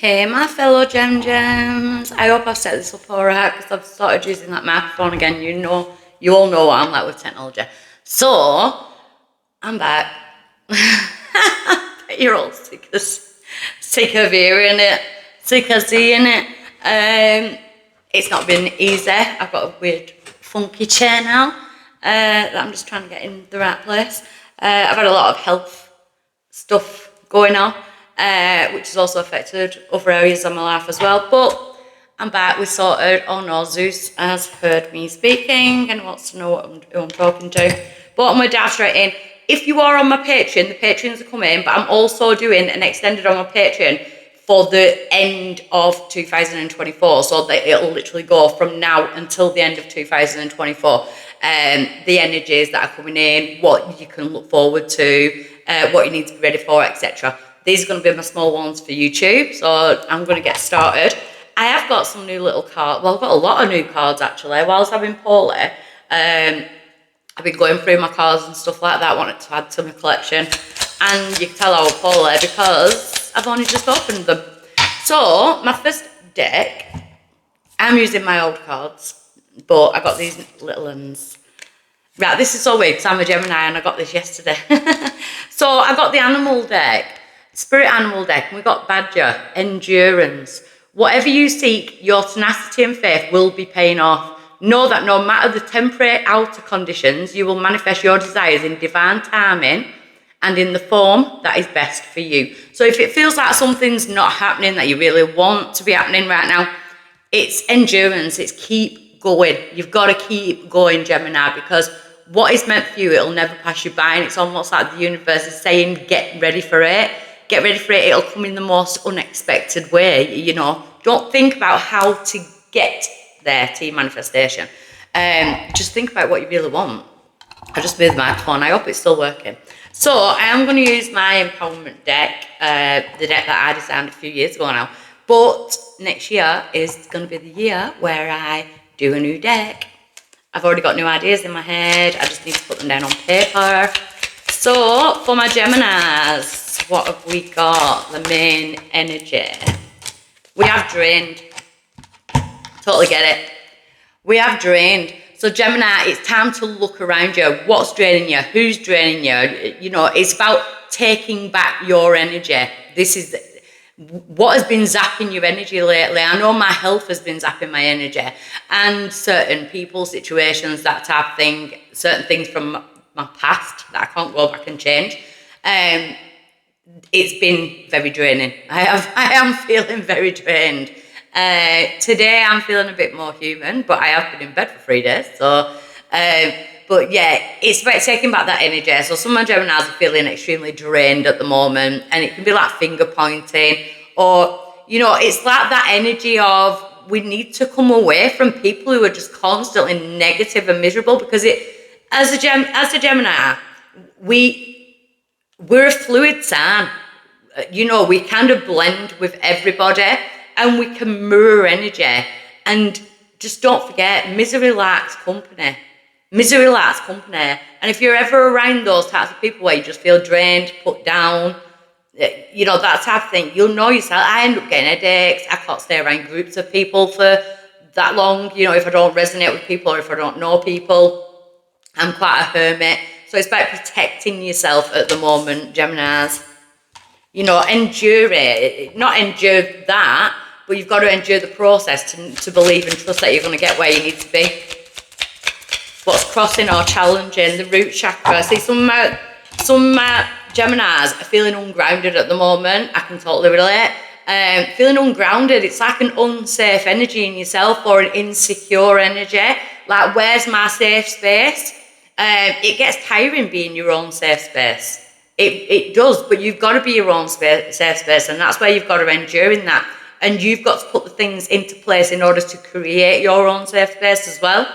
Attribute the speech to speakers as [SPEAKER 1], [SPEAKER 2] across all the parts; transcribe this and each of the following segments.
[SPEAKER 1] Hey my fellow Gems, I hope I've set this up alright because I've started using that microphone again. You all know what I'm like with technology. So, I'm back. You're all sick of hearing it, sick of seeing it. It's not been easy. I've got a weird funky chair now that I'm just trying to get in the right place. I've had a lot of health stuff going on, which has also affected other areas of my life as well. But I'm back, we sorted. Oh no, Zeus has heard me speaking and wants to know who I'm talking to. But I'm going to dive straight in. If you are on my Patreon, the Patreons are coming, but I'm also doing an extended on my Patreon for the end of 2024. So that it'll literally go from now until the end of 2024. The energies that are coming in, what you can look forward to, what you need to be ready for, etc. These are going to be my small ones for YouTube, so I'm going to get started. I have got some new little cards. Well, I've got a lot of new cards actually. Whilst I've been poorly, I've been going through my cards and stuff like that. I wanted to add to my collection, and you can tell I was poorly because I've only just opened them. So my first deck, I'm using my old cards, but I got these little ones. Right, this is so weird because I'm a Gemini and I got this yesterday. So I got the animal deck, spirit animal deck, and we got Badger, endurance. Whatever you seek, your tenacity and faith will be paying off. Know that no matter the temporary outer conditions, you will manifest your desires in divine timing and in the form that is best for you. So if it feels like something's not happening that you really want to be happening right now, it's endurance, it's keep going. You've got to keep going, Gemini, because what is meant for you, it'll never pass you by. And it's almost like the universe is saying, get ready for it. Get ready for it. It'll come in the most unexpected way, you know. Don't think about how to get there to your manifestation. Just think about what you really want. I just moved the microphone. I hope it's still working. So I am going to use my empowerment deck, the deck that I designed a few years ago now. But next year is going to be the year where I do a new deck. I've already got new ideas in my head. I just need to put them down on paper. So for my Geminis, what have we got? The main energy. We have drained. Totally get it. We have drained. So Gemini, it's time to look around you. What's draining you? Who's draining you? You know, it's about taking back your energy. This is what has been zapping your energy lately. I know my health has been zapping my energy, and certain people, situations, that type of thing, certain things from my past that I can't go back and change. It's been very draining. I am feeling very drained. Today I'm feeling a bit more human, but I have been in bed for 3 days. So, but yeah, it's about taking back that energy. So some of my Geminis are feeling extremely drained at the moment, and it can be like finger pointing, or, you know, it's like that energy of we need to come away from people who are just constantly negative and miserable, because as a Gemini, we're a fluid sign. You know, we kind of blend with everybody, and we can mirror energy. And just don't forget, misery likes company. Misery likes company. And if you're ever around those types of people where you just feel drained, put down, you know, that type of thing, you'll know yourself. I end up getting headaches. I can't stay around groups of people for that long, you know, if I don't resonate with people or if I don't know people. I'm quite a hermit. So it's about protecting yourself at the moment, Geminis. You know, endure it. Not endure that, but you've got to endure the process to believe and trust that you're going to get where you need to be. What's crossing or challenging? The root chakra. See, some Geminis are feeling ungrounded at the moment. I can totally relate. Feeling ungrounded, it's like an unsafe energy in yourself, or an insecure energy. Like, where's my safe space? It gets tiring being your own safe space. It does, but you've got to be your own safe space, and that's where you've got to endure in that. And you've got to put the things into place in order to create your own safe space as well.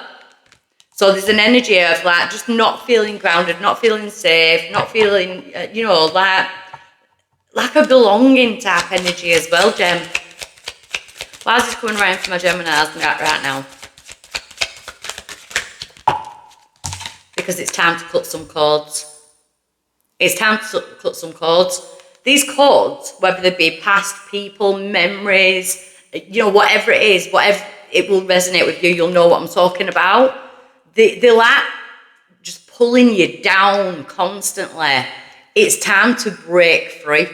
[SPEAKER 1] So there's an energy of like just not feeling grounded, not feeling safe, not feeling, you know, like a belonging type energy as well, Gem. Why is this coming around for my Geminis right now? Because it's time to cut some cords. It's time to cut some cords. these codes, whether they be past people, memories, you know, whatever it is, whatever, it will resonate with you. You'll know what I'm talking about. They're like just pulling you down constantly. It's time to break free.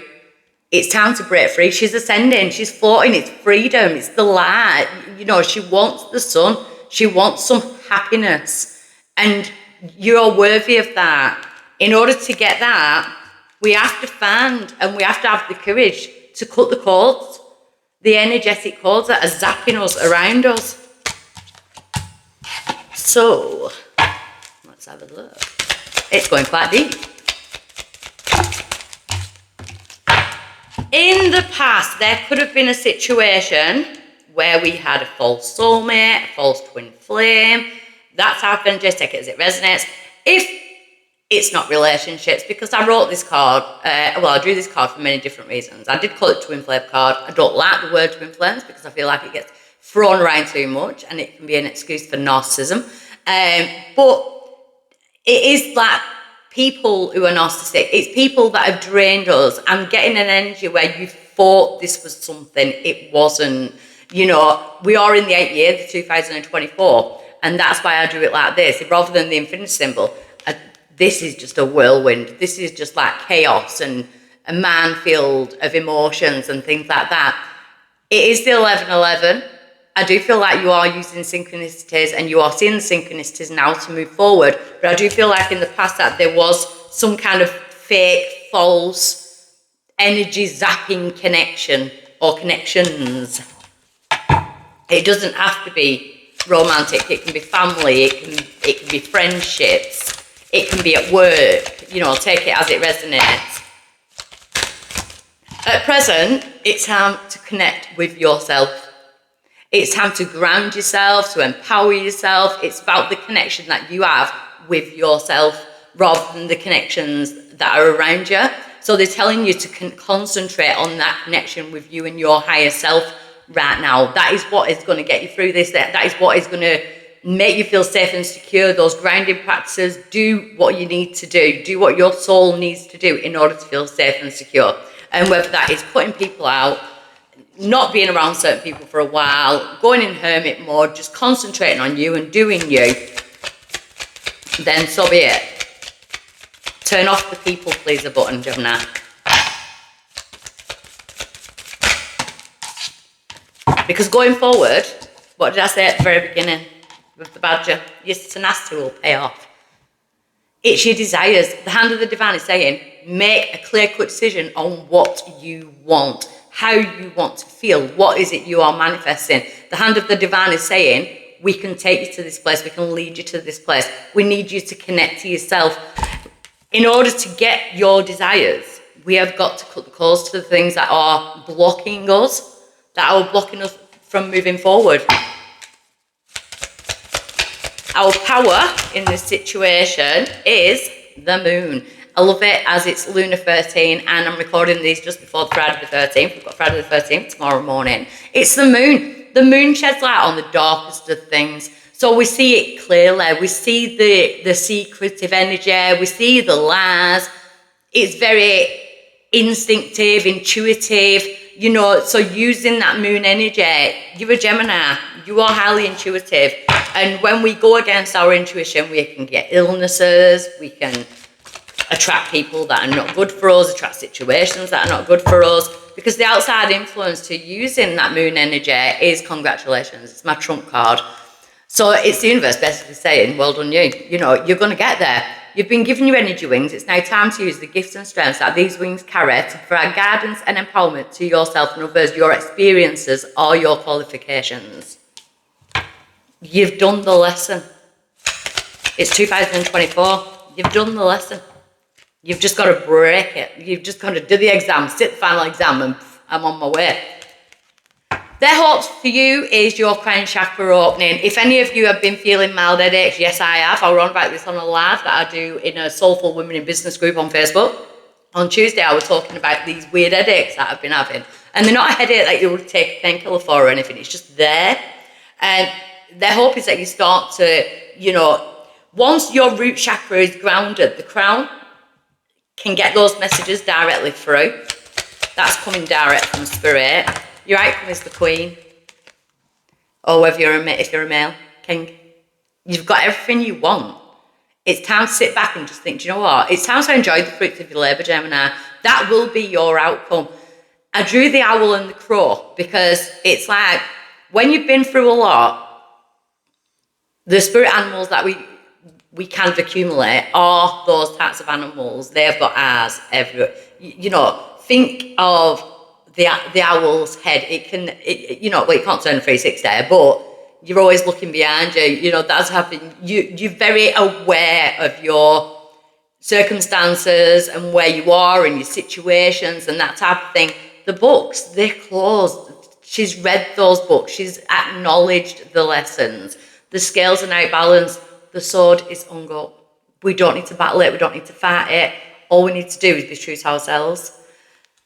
[SPEAKER 1] It's time to break free. She's ascending. She's floating. It's freedom. It's the light. You know, she wants the sun. She wants some happiness. And you're worthy of that. In order to get that, we have to find and we have to have the courage to cut the cords, the energetic cords that are zapping us around us. So, let's have a look. It's going quite deep. In the past, there could have been a situation where we had a false soulmate, a false twin flame. That's how energetic as it resonates. If it's not relationships, because I wrote this card, I drew this card for many different reasons. I did call it twin flame card. I don't like the word twin flames because I feel like it gets thrown around too much and it can be an excuse for narcissism. But it is like people who are narcissistic. It's people that have drained us. I'm getting an energy where you thought this was something, it wasn't. You know, we are in the 8th year, the 2024, and that's why I do it like this. Rather than the infinity symbol, this is just a whirlwind. This is just like chaos and a minefield of emotions and things like that. It is the 11:11. I do feel like you are using synchronicities and you are seeing the synchronicities now to move forward. But I do feel like in the past that there was some kind of fake, false, energy zapping connection or connections. It doesn't have to be romantic. It can be family. It can be friendships. It can be at work. You know, take it as it resonates. At present, it's time to connect with yourself. It's time to ground yourself, to empower yourself. It's about the connection that you have with yourself rather than the connections that are around you. So they're telling you to concentrate on that connection with you and your higher self right now. That is what is going to get you through this. That is what is going to make you feel safe and secure. Those grounding practices, do what you need to do. Do what your soul needs to do in order to feel safe and secure. And whether that is cutting people out, not being around certain people for a while, going in hermit mode, just concentrating on you and doing you, then so be it. Turn off the people pleaser button, Gemini. Because going forward, what did I say at the very beginning with the badger? Your tenacity will pay off. It's your desires. The hand of the divine is saying, make a clear-cut decision on what you want, how you want to feel, what is it you are manifesting. The hand of the divine is saying, we can take you to this place, we can lead you to this place. We need you to connect to yourself. In order to get your desires, we have got to cut the cords to the things that are blocking us, that are blocking us from moving forward. Our power in this situation is the moon. I love it as it's Lunar 13 and I'm recording these just before Friday the 13th. We've got Friday the 13th tomorrow morning. It's the moon. The moon sheds light on the darkest of things. So we see it clearly. We see the secretive energy. We see the lies. It's very instinctive, intuitive, you know, so using that moon energy, you're a Gemini, you are highly intuitive. And when we go against our intuition, we can get illnesses, we can attract people that are not good for us, attract situations that are not good for us, because the outside influence to using that moon energy is congratulations, it's my trump card. So it's the universe basically saying, well done you, you know, you're going to get there. You've been given your energy wings. It's now time to use the gifts and strengths that these wings carry to provide guidance and empowerment to yourself and others, your experiences or your qualifications. You've done the lesson. It's 2024. You've done the lesson. You've just got to break it. You've just got to do the exam, sit the final exam, and I'm on my way. Their hopes for you is your crown chakra opening. If any of you have been feeling mild headaches, yes I have. I'll run about this on a live that I do in a Soulful Women in Business group on Facebook. On Tuesday I was talking about these weird headaches that I've been having. And they're not a headache that you would take a painkiller for or anything, it's just there. And their hope is that you start to, you know, once your root chakra is grounded, the crown can get those messages directly through. That's coming direct from Spirit. Your outcome is the Queen. Or if you're a male, King. You've got everything you want. It's time to sit back and just think, do you know what? It's time to enjoy the fruits of your labour, Gemini. That will be your outcome. I drew the owl and the crow because it's like when you've been through a lot, the spirit animals that we kind of accumulate are those types of animals. They've got eyes everywhere. You know, think of the owl's head. It can, you know, well, you can't turn a 360, but you're always looking behind you. You know, that's happening. You're very aware of your circumstances and where you are and your situations and that type of thing. The books, they're closed. She's read those books. She's acknowledged the lessons. The scales are now balanced. The sword is hung up. We don't need to battle it. We don't need to fight it. All we need to do is be true to ourselves.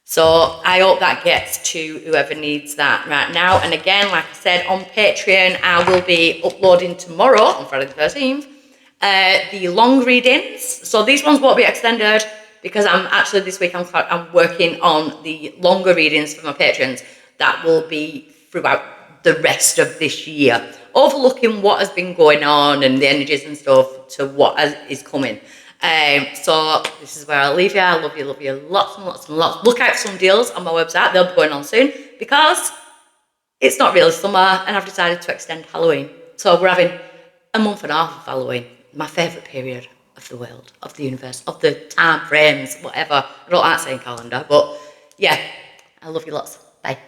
[SPEAKER 1] So I hope that gets to whoever needs that right now. And again, like I said, on Patreon, I will be uploading tomorrow, on Friday the 13th, the long readings. So these ones won't be extended because I'm actually this week I'm working on the longer readings for my patrons that will be throughout the rest of this year, overlooking what has been going on and the energies and stuff to what is coming. So this is where I'll leave you. I love you lots and lots and lots. Look out for some deals on my website. They'll be going on soon because it's not really summer and I've decided to extend Halloween. So we're having a month and a half of Halloween, my favourite period of the world, of the universe, of the time frames, whatever. I don't like saying calendar, but yeah, I love you lots. Bye.